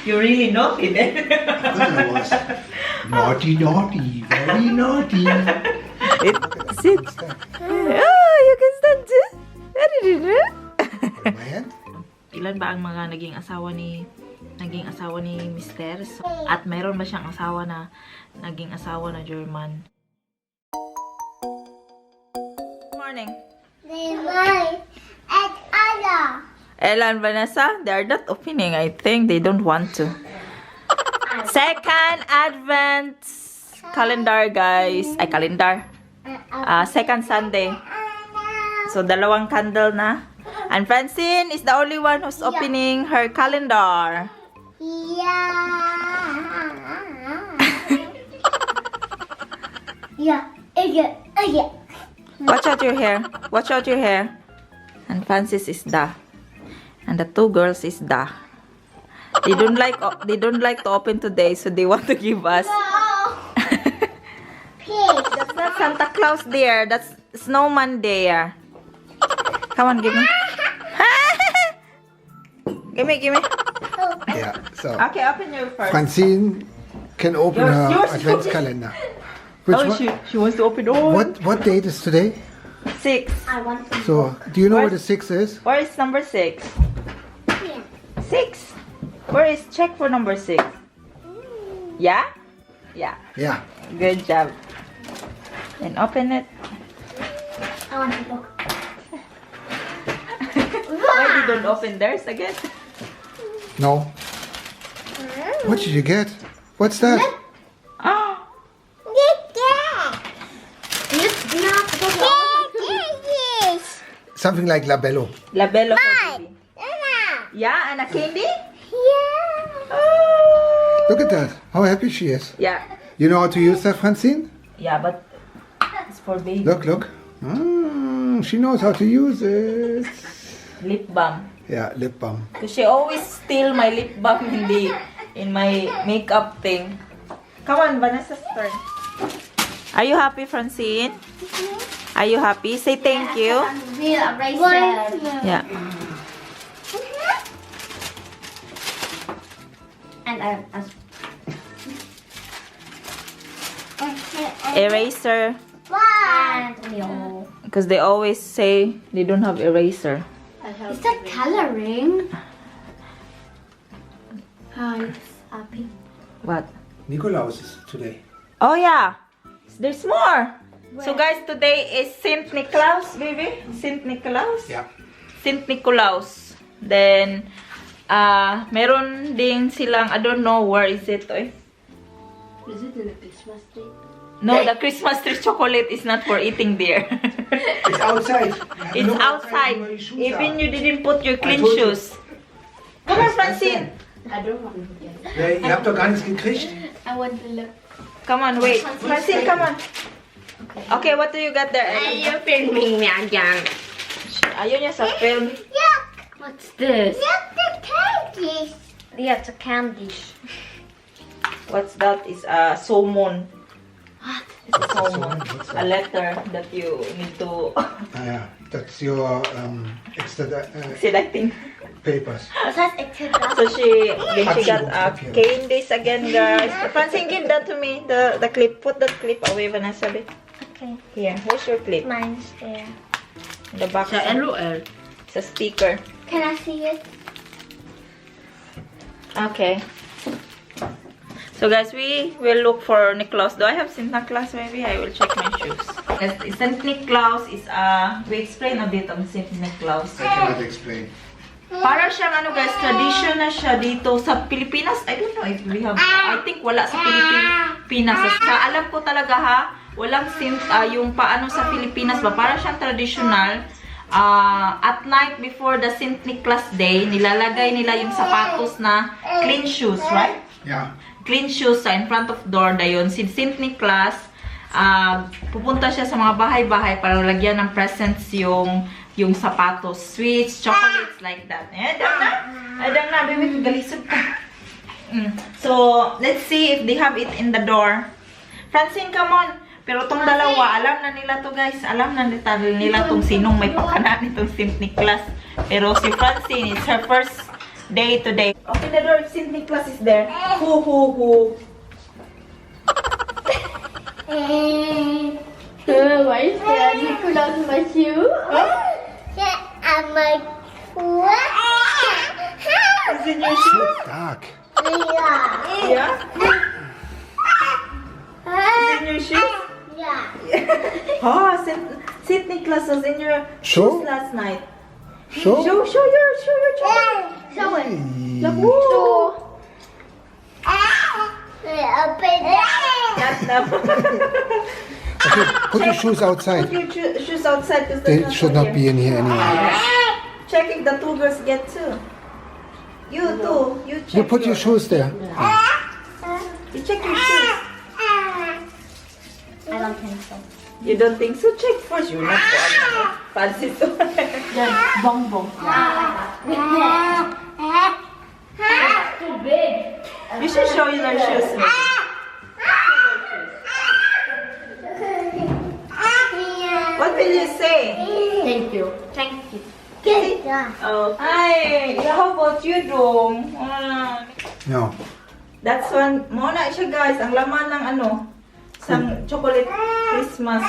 You really naughty then. I was naughty, very naughty. Sit. Oh, you can stand too. My hand? Ilan ba ang mga naging asawa ni Mr. At mayroon ba siyang asawa na naging asawa na German? Morning. Ella and Vanessa, they are not opening. I think they don't want to. Second Advent calendar, guys. Ay, calendar. Second Sunday. So, dalawang candle na. And Francine is the only one who's opening her calendar. Yeah. Watch out your hair. Watch out your hair. And Francis is da. And the two girls is da. They don't like to open today, so they want to give us. That's not Santa Claus there. That's Snowman there. Come on, give me. Give me. Yeah, so Okay, open your first. Francine can open her advent calendar. Which Oh, one? she wants to open all. What date is today? 6. I want to. So, do you know where the 6 is? Where is number 6? 6. Where is check for number 6? Yeah? Yeah. Yeah. Good job. And open it. I want to look. Why you don't open theirs again? No. What did you get? What's that? Oh, Something like labello. labello for baby. Yeah, and a candy? Look at that. How happy she is. Yeah. You know how to use that, Francine? Yeah, but it's for baby. Look. She knows how to use it. Lip balm. Yeah, lip balm. Because she always steal my lip balm in my makeup thing. Come on, Vanessa's turn. Are you happy, Francine? Are you happy? Say thank you. Yeah. And Eraser. no. Because they always say they don't have eraser. Is that coloring? Hi, happy. What? Nikolaus is today. Oh yeah, there's more. So guys, today is Saint Nicholas, baby. Saint Nicholas. Yeah. Saint Nicholas. Then, meron din silang, I don't know where is it, oy. Is it in the Christmas tree? No, the Christmas tree chocolate is not for eating there. It's outside. It's outside. Even you didn't put your clean shoes. Come on, Francine. I don't want to get it. Ja, ihr habt doch gar nichts gekriegt. I want to look. Come on, wait. Francine, come on. Okay, what do you got there? You're filming me again. Ayaw niya sa film. What's this? Look, the candies. Yeah, it's a candy. What's that? Is a salmon. What? It's a salmon. A letter that you need to Yeah, that's your extra selecting. papers. What's that? Extra. So she got candies again, guys. Francine, give that to me. The clip. Put that clip away, Vanessa. Okay. Here, here's your clip. Mine's there. The box. It's a sticker. Can I see it? Okay. So guys, we will look for Nicholas. Do I have Santa Claus? Maybe I will check my shoes. Yes, Saint Nicholas is we explain a bit on Saint Nicholas. I cannot explain. Para siyang ano guys, tradition na siya dito sa Pilipinas. I don't know if we have, I think wala sa Pilipinas. Sa alam ko talaga ha, walang yung paano sa Pilipinas ba. Para siyang traditional. At night before the Saint Nicholas Day, nilalagay nila yung sapatos na clean shoes, right? Yeah. Clean shoes in front of door dayon. Si Saint Nicholas, pupunta siya sa mga bahay-bahay para lagyan ng presents yung sapatos, sweets, chocolates, like that. Adam na, baby, galisod ka. So, let's see if they have it in the door. Francine, come on. Pero tong dalawa, alam na nila to guys. Alam na nila tong sinong may pakana nitong Saint Nicholas. Pero si Francine, it's her first day today. Open the door if St. Nicholas is there. Who? Why is that? You put on my shoe? Is in your So shoes? dark. Yeah? Is in your shoes? Oh, St. Nicholas was in your Sure. shoes last night. Sure. Show your chocolate. Show it. Look. Ooh. Okay, put your shoes outside. Put your shoes outside because They should not be in here anymore. Check if the two girls get too. You too. You check. You put your shoes there. You check your shoes. I don't think so. You don't think so? Check first. You're not fancy so. Bong bong. Too big. You should show you their shoes. What will you say? Thank you. Thank you. Oh, hi. How about you, Dong? No. That's one. Muna siya, guys. Ang laman ng ano, isang chocolate Christmas.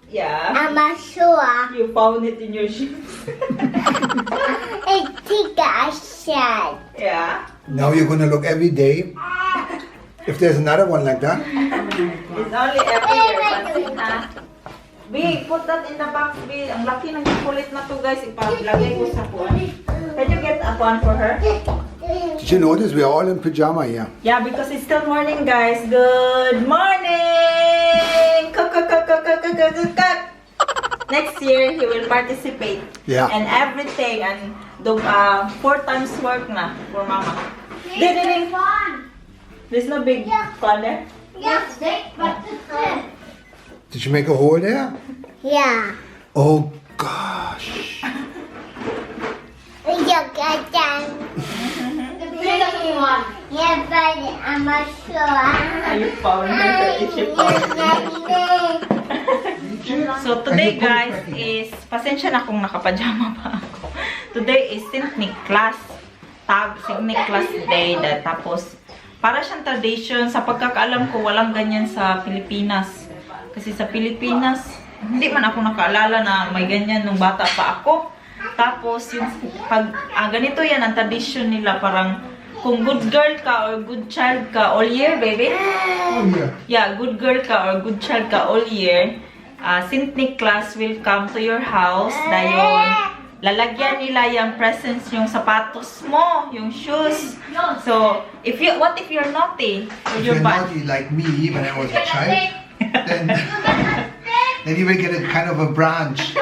Yeah. You found it in your shoes. Yeah. Now you're gonna look every day. If there's another one like that, It's only every year. Pansin na. B, put that in the box, B. Ang laki ng chocolate na to, guys. Ipalagay ko sa kuwan. Can you get a one for her? did you notice we are all in pajama here? Yeah, because it's still morning, guys. Good morning! Next year, he will participate. Yeah. And everything. And the 4 times work na for mama. Ding. There's no big fun there. Yes, but Did you make a hole there? Yeah. Oh gosh. Look at them. the biggest one. Yeah, but I'm not sure. You found her. If you found her. So today, guys, is pasensya na kung nakapajama pa ako. Today is St. Nicholas. St. Nicholas Day. Tapos, para siyang tradition. Sa pagkakaalam ko, walang ganyan sa Pilipinas. Kasi sa Pilipinas, hindi man ako nakaalala na may ganyan nung bata pa ako. Tapos, yung ganito yan, ang tradition nila. Parang, kung good girl ka or good child ka all year, baby. Oh yeah. Yeah, good girl ka or good child ka all year. St. Nicholas will come to your house. Dayon, lalagyan nila yung presents, yung sapatos mo, yung shoes. So, what if you're naughty? Or If you're naughty like me when I was a child, then you will get a kind of a branch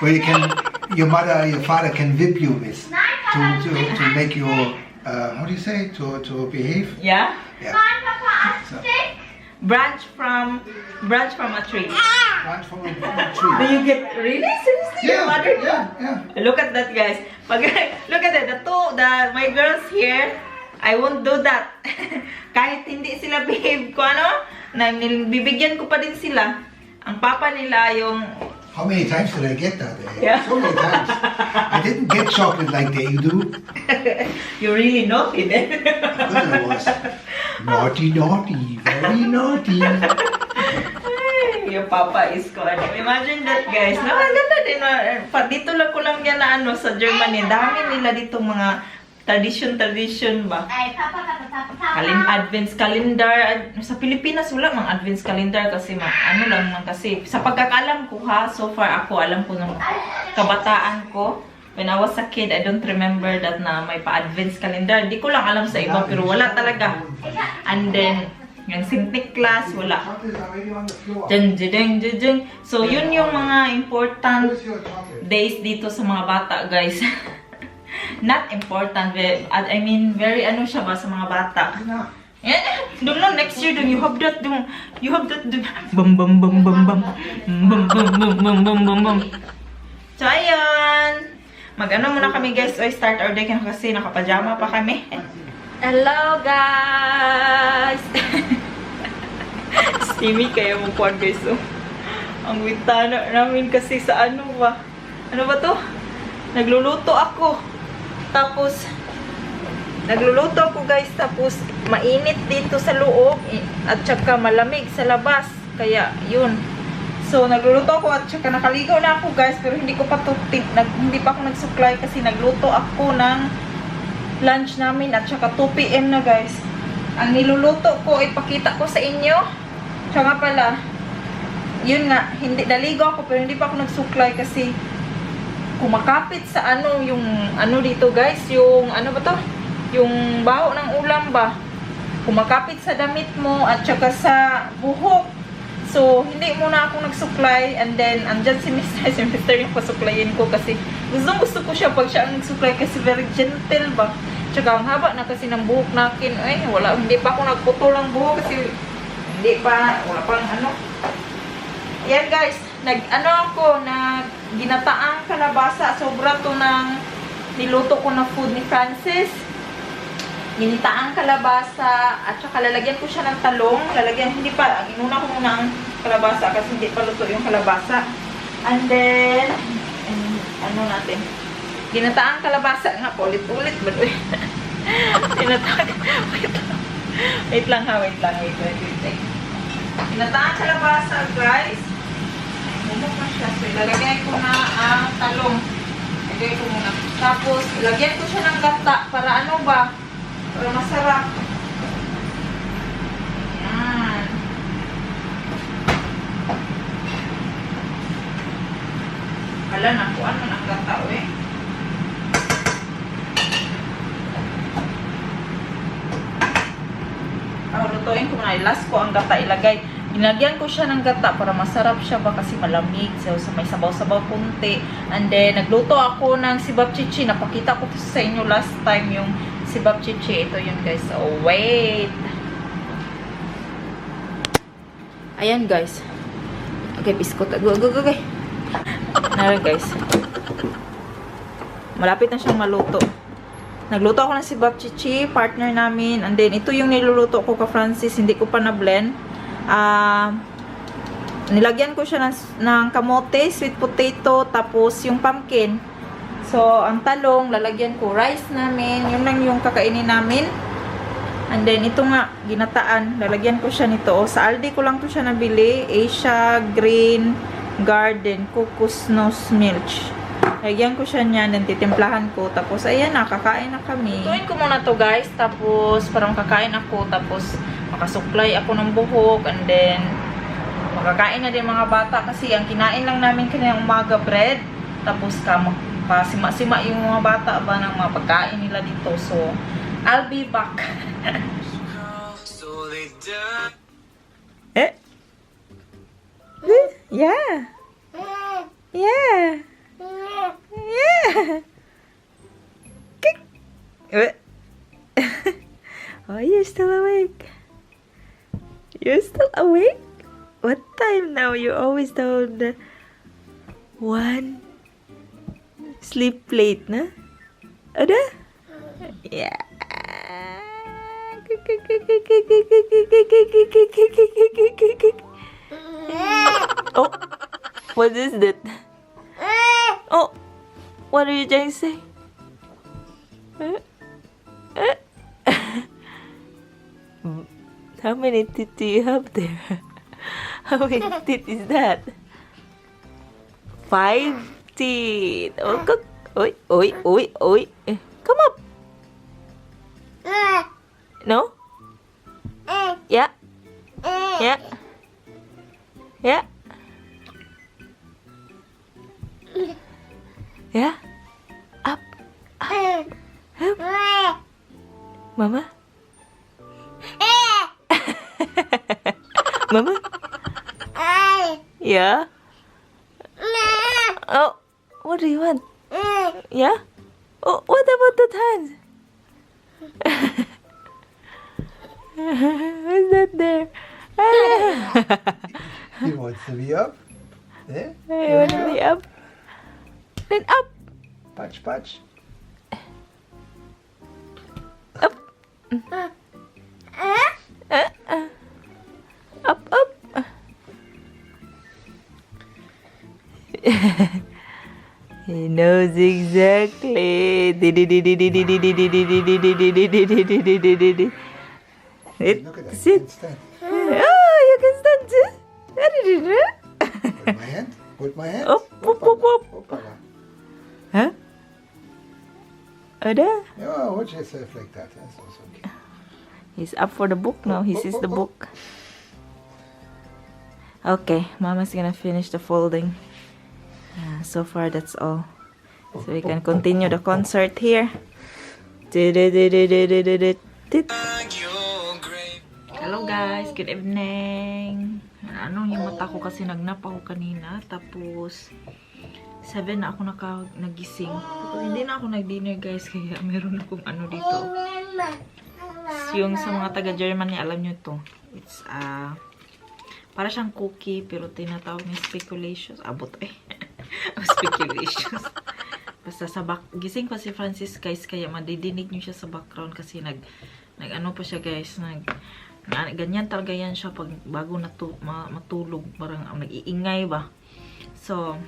where you can, your mother, your father can whip you with to make you, how do you say, to behave? Yeah? Yeah. So, Branch from a tree. branch from a tree. Do you get really seriously? Your mother? Yeah. Look at that, guys. Look at that. My girls here, I won't do that. Kahit hindi sila behave ko, bibigyan ko pa din sila. Ang papa nila yung... How many times did I get that? Yeah. So many times. I didn't get chocolate like they do. You're really naughty then. I was naughty, very naughty. Yung papa is ko. Imagine that, guys. No, ang ganda din. Dito lang ko lang yan na sa Germany. Dami nila dito mga tradition ba? Advance calendar. Sa Pilipinas, wala mang advance calendar kasi kasi sa pagkakalam ko ha, so far ako, alam ko ng kabataan ko. When I was a kid, I don't remember that na may pa-advance calendar. Di ko lang alam sa iba, pero wala talaga. And then, yung St. Nicholas, wala. Ding. So, yun yung mga important days dito sa mga bata, guys. Not important, I mean, very siya ba sa mga bata. Don't know, next year you have that, bum. So, ayan. Muna kami, guys. Start our day kasi nakapajama pa kami. Hello, guys! Steamy kayo mo po, guys. Ang wintana namin kasi sa ano ba to? nagluluto ako. Tapos, nagluluto ako guys. Tapos, mainit dito sa loob. At saka malamig sa labas. Kaya, yun. So, nagluluto ako at saka nakaligo na ako guys. Pero hindi ko pa hindi pa ako nagsuklay kasi nagluto ako ng lunch namin at saka 2 PM na guys. Ang niluluto ko, ipakita ko sa inyo. Tsaka pala, yun nga, naligo ako pero hindi pa ako nagsuklay kasi kumakapit sa yung dito guys, yung ano ba to? Yung baho ng ulam ba? Kumakapit sa damit mo at saka sa buhok. So, hindi muna ako nagsuklay and then, andyan si Mr. yung pasuklayin ko kasi gusto ko siya pag siya ang nagsuklay kasi very gentle ba? Tsaka ang haba na kasi ng buhok nakin. Ay, hindi pa ako nagputol ng buhok kasi wala pang ano. Yan guys, ginataang kalabasa. Sobra to ng niluto ko na food ni Francis. Ginitaang kalabasa at saka lalagyan ko siya ng talong. Inuna ko muna ang kalabasa kasi hindi pa luto yung kalabasa. And then, ginataang kalabasa nga po, ulit-ulit ba? Wait lang. Ginataang kalabasa, guys. Mumok na siya. So, ilalagay ko na ang talong. Ilagay ko muna. Tapos, ilagyan ko siya ng gata para para masarap. Ayan. Kala na ko ang gata, lutuin ko na. Last ko ang gata ilagay. Ginagyan ko siya ng gata para masarap siya ba kasi malamig. So, may sabaw-sabaw kunti. And then, nagluto ako ng sibapchichi. Napakita ko to sa inyo last time yung sibapchichi. Ito yun guys. So, wait. Ayan guys. Okay, biskot. Go. Naran guys. Malapit na siyang maluto. Nagluto ako ng sibapchichi, partner namin. And then, ito yung niluluto ko ka Francis. Hindi ko pa na-blend. Nilagyan ko siya ng kamote, sweet potato, tapos yung pumpkin. So, ang talong, lalagyan ko rice namin. Yun lang yung kakainin namin. And then, ito nga, ginataan. Lalagyan ko siya nito. Sa Aldi ko lang to siya nabili. Asia Green Garden Kokosnos Milk. Lagyan ko siya niyan, then titimplahan ko. Tapos, ayan na, kakain na kami. Tuwin ko muna to guys. Tapos, parang kakain ako. Tapos, makasuklay ako ng buhok. And then, makakain na din mga bata. Kasi, ang kinain lang namin kanyang umaga bread. Tapos, pasima-sima yung mga bata ba ng mga pagkain nila dito. So, I'll be back. Yeah. Yeah. Yeah. Oh, you're still awake. You're still awake? What time now? You always told 1. Sleep late, na? Ada? Yeah. Oh, what is that? Oh, what are you trying to say? How many teeth do you have there? How many teeth is that? 5 teeth. Oh, oi, oi, oi, oi. Come up. No? Yeah. Yeah. Yeah. Yeah. Up. Up. Up. Mama? Mama? Yeah? Oh, what do you want? Yeah? Oh, what about that hand? What's that there? He wants to be up. Yeah? You want to be up? Then up. Patch, patch. Up. Up, up. He knows exactly Exactly. Look at that. Sit. You can stand. Oh, you can stand too. With my hand. With my hand. Up, up, up, up. Hoppala. Huh? Ada? Yeah, watch yourself like that. That's also okay. He's up for the book now. He sees the book. Okay, Mama's gonna finish the folding. So far, that's all. So we can continue the concert here. Hello guys, good evening. Ano yung mata ko kasi nagnap ako kanina. Tapos 7 na ako nagising. Tapos hindi na ako nag-dinner guys. Kaya meron akong ano dito. Yung sa mga taga-Germany, alam nyo to. It's para siyang cookie pero tinatawag niya speculations. Abot eh. Speculations. Basta gising pa si Francis guys, kaya madidinig niyo siya sa background kasi nag ano pa siya guys, ganyan talaga yan siya pag bago matulog, parang nag-iingay ba. So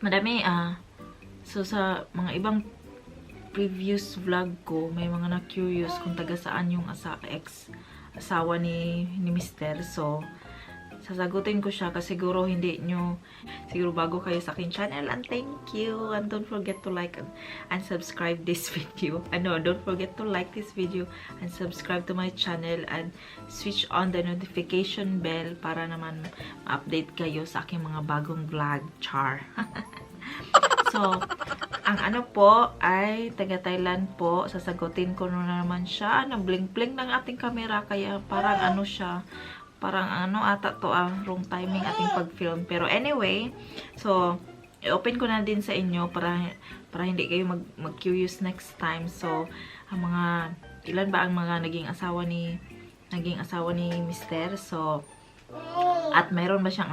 madami so sa mga ibang previous vlog ko, may mga na-curious kung taga saan yung asawa ni Mr. So sasagutin ko siya kasi siguro siguro bago kayo sa akin channel, and thank you, and don't forget to like and subscribe this video. Don't forget to like this video and subscribe to my channel and switch on the notification bell para naman ma-update kayo sa aking mga bagong vlog. Char. So, ang ano po ay taga Thailand po. Sasagutin ko na naman siya. Bling-bling ng ating camera kaya parang ano siya, parang ano ata to wrong timing ating pag-film. Pero anyway, so i-open ko na din sa inyo para hindi kayo mag-curious next time. So, ang mga ilan ba ang mga naging asawa ni Mr. So, at mayroon ba siyang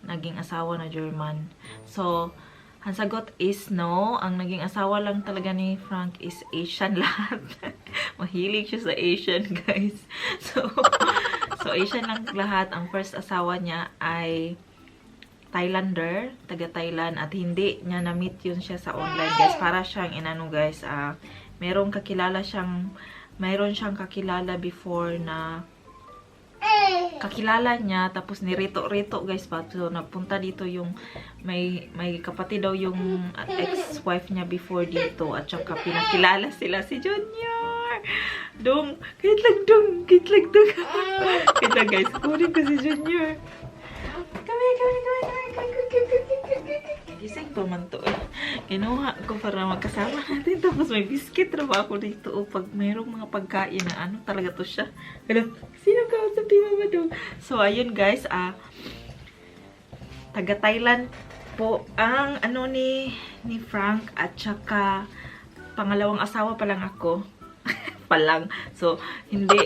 naging asawa na German. So, ang sagot is no. Ang naging asawa lang talaga ni Frank is Asian lahat. Mahilig siya sa Asian, guys. So Asian lang lahat. Ang first asawa niya ay Thailander, taga Thailand, at hindi niya na-meet yun siya sa online, guys. Para siyang guys, mayroon siyang kakilala before na kakilala niya, tapos nirito-rito guys pa. So nagpunta dito yung may kapatid daw yung ex-wife niya before dito, at saka pinakilala sila si Junior. Kahit lang dong. Kahit lang guys, kunin ko si Junior. Kami. Gising pa man to eh. Kinuha ko para magkasama natin. Tapos may biscuit na ba ako dito. Pag mayroong mga pagkain na talaga to siya. Sino ka sa Mama do? So ayun guys, taga Thailand po ang ni Frank, at saka pangalawang asawa pa lang ako. So hindi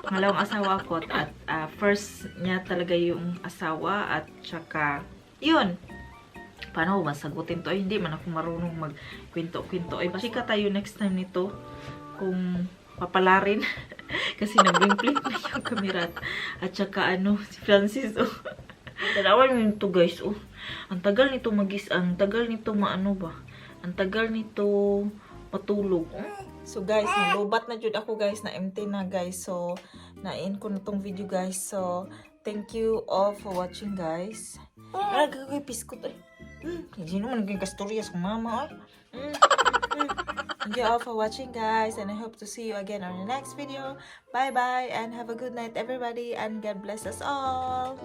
pangalawang asawa ko, at first niya talaga yung asawa, at saka yun. Paano ba sagutin to? Ay, hindi man ako marunong magkwento-kwento. Ay, pasika tayo next time nito kung papalarin. Kasi nag-blink-blink na yung camera. At saka si Francis, tanawan mo ito guys, ang tagal nito ang tagal nito ang tagal nito matulog. So guys, nalubat na jud ako guys, na empty na guys. So, na-end ko na tong video guys. So, thank you all for watching guys. Gagawin biskut hindi naman naging kastorya sa mama Thank you all for watching guys, and I hope to see you again on the next video. Bye bye and have a good night everybody, and God bless us all.